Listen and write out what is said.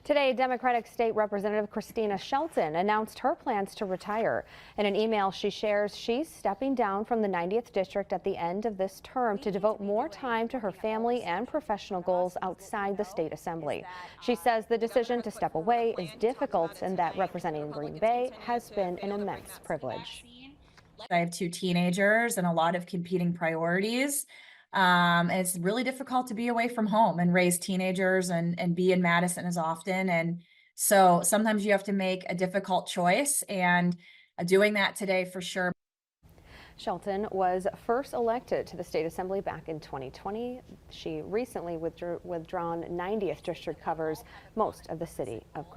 Today, Democratic State Representative Kristina Shelton announced her plans to retire. In an email she shares, she's stepping down from the 90th district at the end of this term to devote more time to her family and professional goals outside the state assembly. She says the decision to step away is difficult and that representing Green Bay has been an immense privilege. I have two teenagers and a lot of competing priorities. And it's really difficult to be away from home and raise teenagers and be in Madison as often. And so sometimes you have to make a difficult choice, and doing that today for sure. Shelton was first elected to the state assembly back in 2020. She recently withdrawn 90th district covers most of the city of Green Bay.